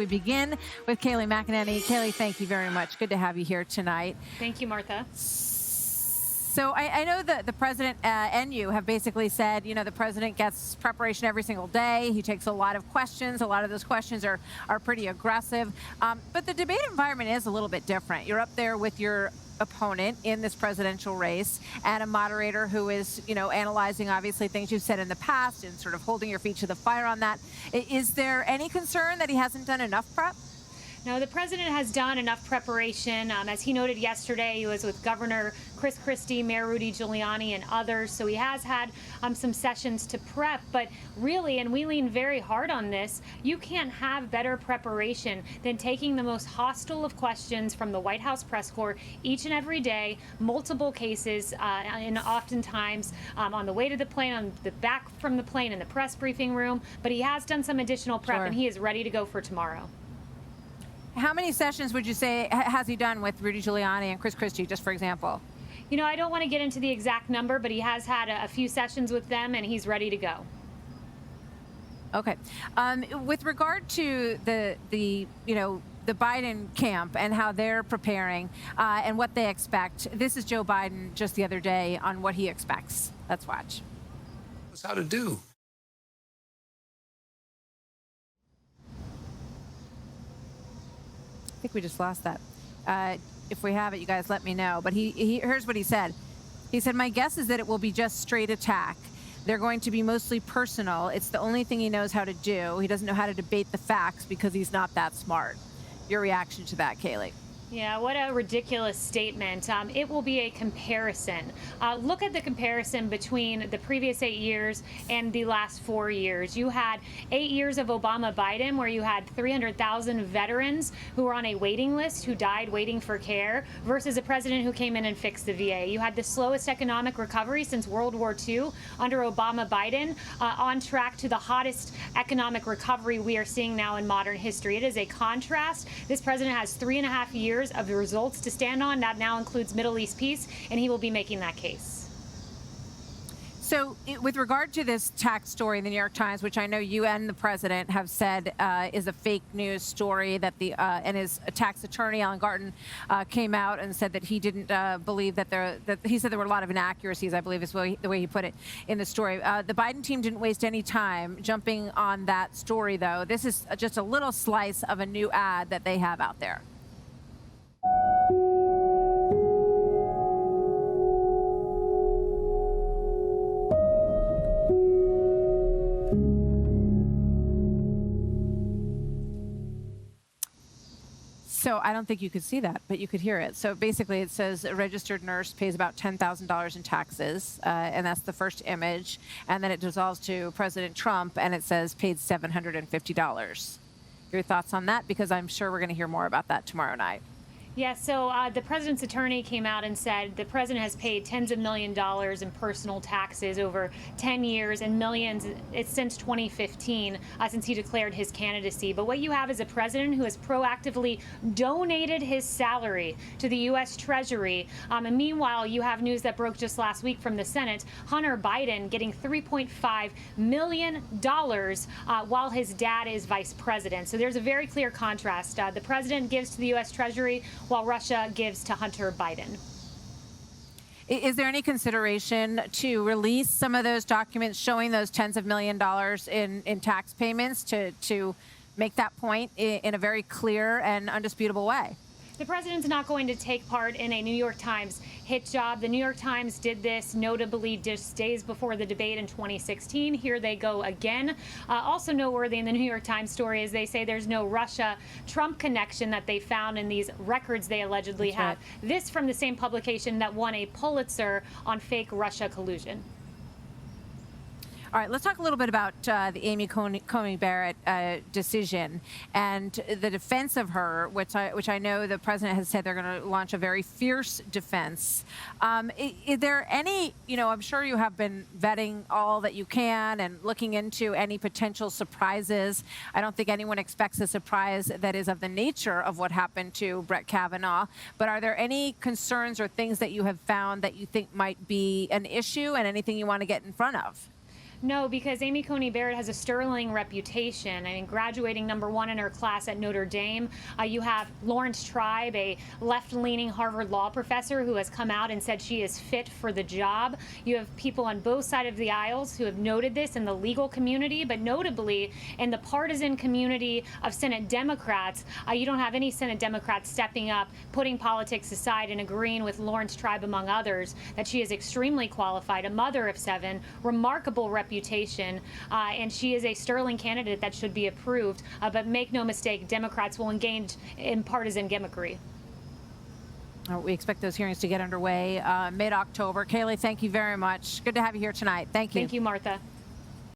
we begin with Kayleigh McEnany. Kayleigh, thank you very much. Good to have you here tonight. Thank you, Martha. So I know that the president and you have basically said, you know, the president gets preparation every single day. He takes a lot of questions. A lot of those questions are pretty aggressive. But the debate environment is a little bit different. You're up there with your opponent in this presidential race and a moderator who is, you know, analyzing obviously things you've said in the past and sort of holding your feet to the fire on that. Is there any concern that he hasn't done enough prep? No, the president has done enough preparation. As he noted yesterday, he was with Governor Chris Christie, Mayor Rudy Giuliani, and others. So he has had some sessions to prep. But really, and we lean very hard on this, you can't have better preparation than taking the most hostile of questions from the White House press corps each and every day, multiple cases, and oftentimes on the way to the plane, on the back from the plane, in the press briefing room. But he has done some additional prep, Sure. and he is ready to go for tomorrow. How many sessions would you say has he done with Rudy Giuliani and Chris Christie, just for example? You know, I don't want to get into the exact number, but he has had a few sessions with them, and he's ready to go. Okay. With regard to the Biden camp and how they're preparing and what they expect, this is Joe Biden just the other day on what he expects. Let's watch. That's how to do. I think we just lost that. If we have it, you guys let me know. But here's what he said. He said, "My guess is that it will be just straight attack. They're going to be mostly personal. It's the only thing he knows how to do. He doesn't know how to debate the facts because he's not that smart." Your reaction to that, Kayleigh? Yeah, what a ridiculous statement. It will be a comparison. Look at the comparison between the previous 8 years and the last 4 years. You had 8 years of Obama-Biden where you had 300,000 veterans who were on a waiting list who died waiting for care versus a president who came in and fixed the VA. You had the slowest economic recovery since World War II under Obama-Biden, on track to the hottest economic recovery we are seeing now in modern history. It is a contrast. This president has 3.5 years of the results to stand on. That now includes Middle East peace, and he will be making that case. So with regard to this tax story in the New York Times, which I know you and the president have said is a fake news story, that and his tax attorney, Alan Garten, came out and said that he didn't believe that he said there were a lot of inaccuracies, I believe is the way he put it in the story. The Biden team didn't waste any time jumping on that story, though. This is just a little slice of a new ad that they have out there. So I don't think you could see that, but you could hear it. So basically it says a registered nurse pays about $10,000 in taxes, and that's the first image. And then it dissolves to President Trump, and it says paid $750. Your thoughts on that? Because I'm sure we're going to hear more about that tomorrow night. Yeah, so the president's attorney came out and said the president has paid tens of $millions in personal taxes over 10 years and millions since 2015, since he declared his candidacy. But what you have is a president who has proactively donated his salary to the U.S. Treasury. And meanwhile, you have news that broke just last week from the Senate, Hunter Biden getting $3.5 million while his dad is vice president. So there's a very clear contrast. The president gives to the U.S. Treasury while Russia gives to Hunter Biden. Is there any consideration to release some of those documents showing those tens of $millions in tax payments to make that point in a very clear and undisputable way? The president's not going to take part in a New York Times hit job. The New York Times did this notably just days before the debate in 2016. Here they go again. Also noteworthy in the New York Times story is they say there's no Russia-Trump connection that they found in these records they allegedly have. Right. This from the same publication that won a Pulitzer on fake Russia collusion. All right, let's talk a little bit about the Amy Coney Barrett decision and the defense of her, which I know the president has said they're going to launch a very fierce defense. Is there any, I'm sure you have been vetting all that you can and looking into any potential surprises. I don't think anyone expects a surprise that is of the nature of what happened to Brett Kavanaugh. But are there any concerns or things that you have found that you think might be an issue and anything you want to get in front of? No, because Amy Coney Barrett has a sterling reputation. I mean, graduating #1 in her class at Notre Dame. You have Lawrence Tribe, a left-leaning Harvard law professor who has come out and said she is fit for the job. You have people on both sides of the aisles who have noted this in the legal community, but notably in the partisan community of Senate Democrats. You don't have any Senate Democrats stepping up, putting politics aside, and agreeing with Lawrence Tribe, among others, that she is extremely qualified, a mother of 7, remarkable reputation, and she is a sterling candidate that should be approved. But make no mistake, Democrats will engage in partisan gimmickry. We expect those hearings to get underway mid-October. Kayleigh, thank you very much. Good to have you here tonight. Thank you. Thank you, Martha.